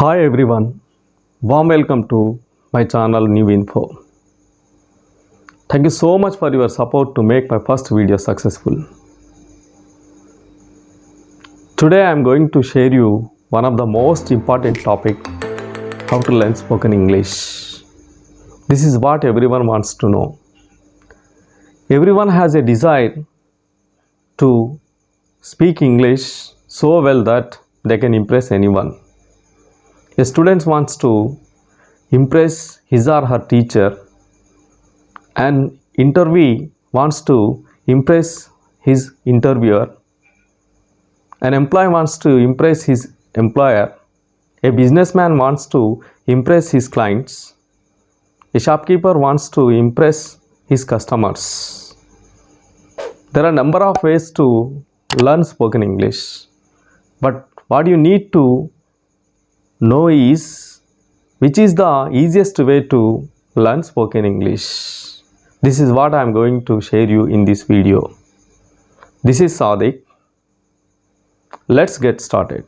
Hi everyone, warm welcome to my channel New Info. Thank you so much for your support to make my first video successful. Today I am going to share you one of the most important topic, how to learn spoken English. This is what everyone wants to know. Everyone has a desire to speak English so well that they can impress anyone. A student wants to impress his or her teacher. An interviewee wants to impress his interviewer. An employee wants to impress his employer. A businessman wants to impress his clients. A shopkeeper wants to impress his customers. There are a number of ways to learn spoken English. But what you need to know is which is the easiest way to learn spoken English. This is what I am going to share you in this video. This is Sadiq. Let's get started.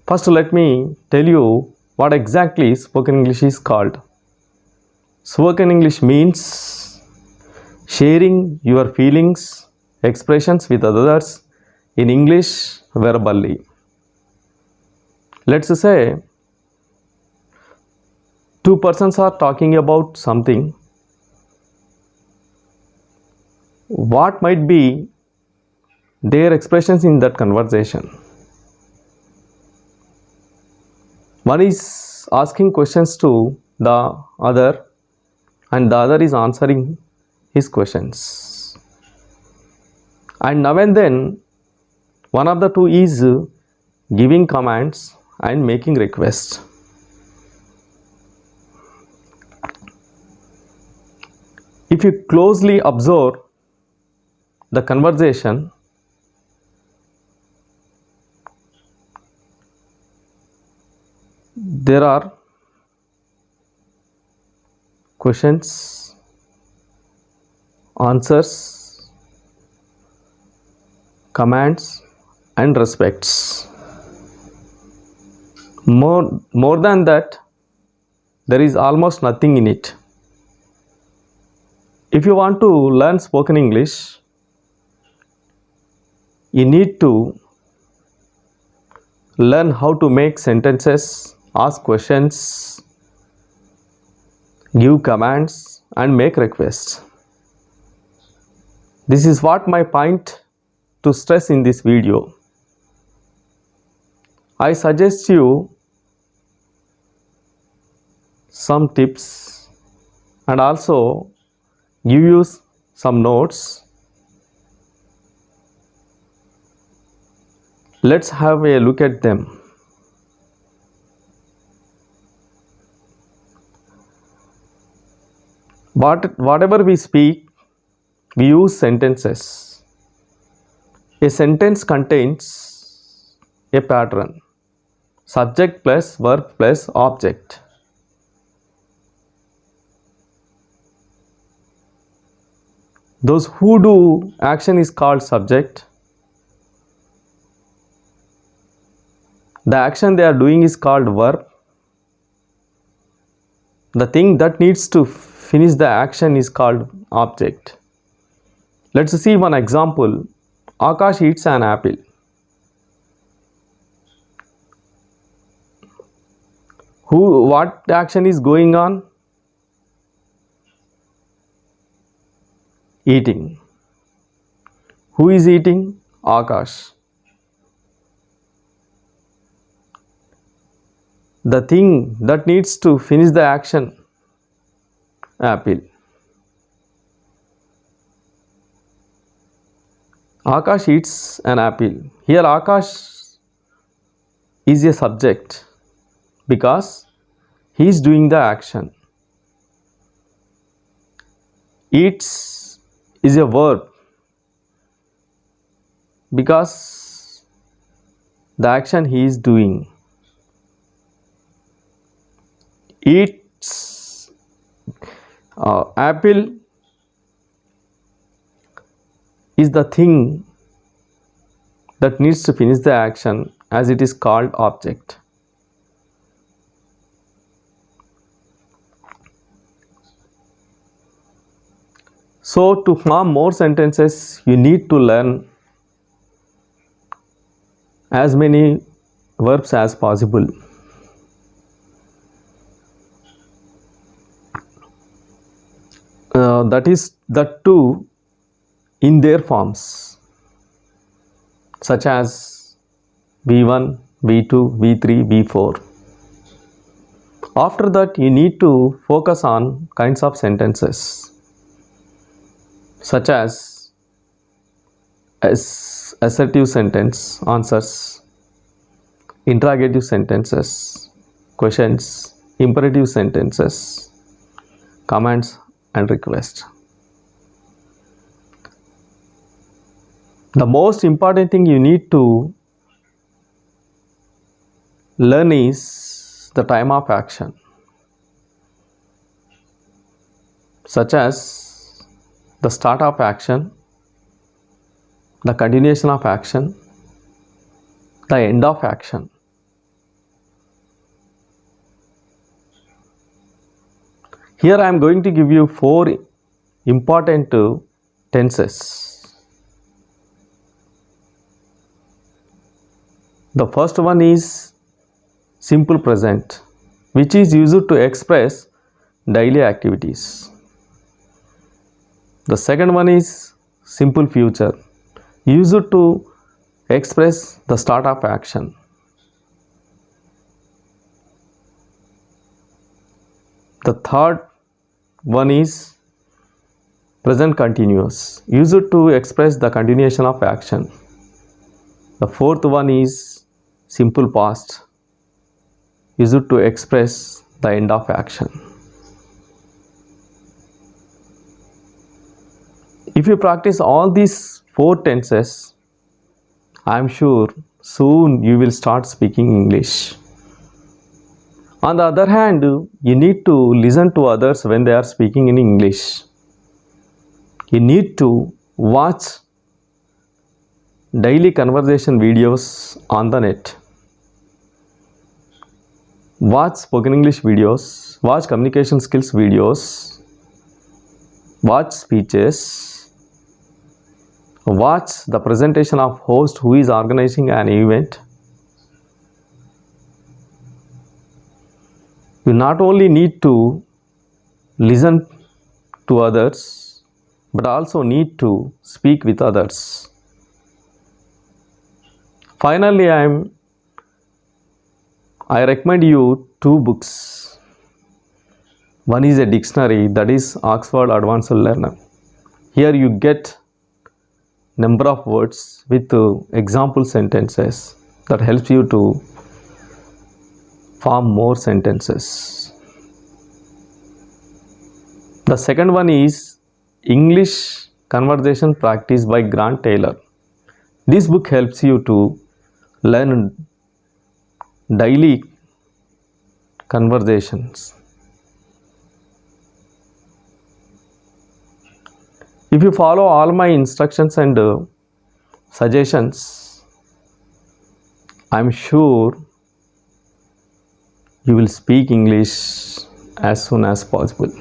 First, let me tell you what exactly spoken English is called. Spoken English means sharing your feelings, expressions with others in English verbally. Let's say two persons are talking about something. What might be their expressions in that conversation? One is asking questions to the other and the other is answering his questions. And now and then one of the two is giving commands and making requests. If you closely observe the conversation, there are questions, answers, commands and respects. More than that, there is almost nothing in it. If you want to learn spoken English, you need to learn how to make sentences, ask questions, give commands and make requests. This is what my point to stress in this video. I suggest you some tips and also give you some notes. Let's have a look at them. Whatever we speak, we use sentences. A sentence contains a pattern: subject plus verb plus object. Those who do action is called subject. The action they are doing is called verb. The thing that needs to finish the action is called object. Let's see one example. Akash eats an apple. What action is going on? Eating. Who is eating? Akash. The thing that needs to finish the action, apple. Akash eats an apple. Here Akash is a subject because he is doing the action. Eats is a verb because the action he is doing. Eats apple is the thing that needs to finish the action, as it is called object. So to form more sentences, you need to learn as many verbs as possible. That too in their forms, such as V1, V2, V3, V4. After that, you need to focus on kinds of sentences such as assertive sentence answers, interrogative sentences, questions, imperative sentences, commands and requests. The most important thing you need to learn is the time of action, such as the start of action, the continuation of action, the end of action. Here I am going to give you 4 important tenses. The first one is simple present, which is used to express daily activities. The second one is simple future, used to express the start of action. The third one is present continuous, used to express the continuation of action. The fourth one is simple past, used to express the end of action. If you practice all these 4 tenses, I am sure soon you will start speaking English. On the other hand, you need to listen to others when they are speaking in English. You need to watch daily conversation videos on the net. Watch spoken English videos, watch communication skills videos, watch speeches, watch the presentation of host who is organizing an event. You not only need to listen to others, but also need to speak with others. Finally, I recommend you 2 books. One is a dictionary, that is Oxford Advanced Learner. Here you get number of words with example sentences that helps you to form more sentences. The second one is English Conversation Practice by Grant Taylor. This book helps you to learn daily conversations. If you follow all my instructions and suggestions, I am sure you will speak English as soon as possible.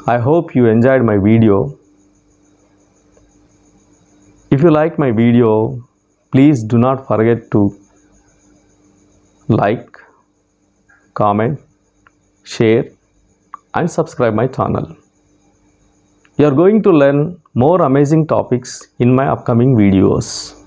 I hope you enjoyed my video. If you like my video, please do not forget to like, comment, share and subscribe my channel. You are going to learn more amazing topics in my upcoming videos.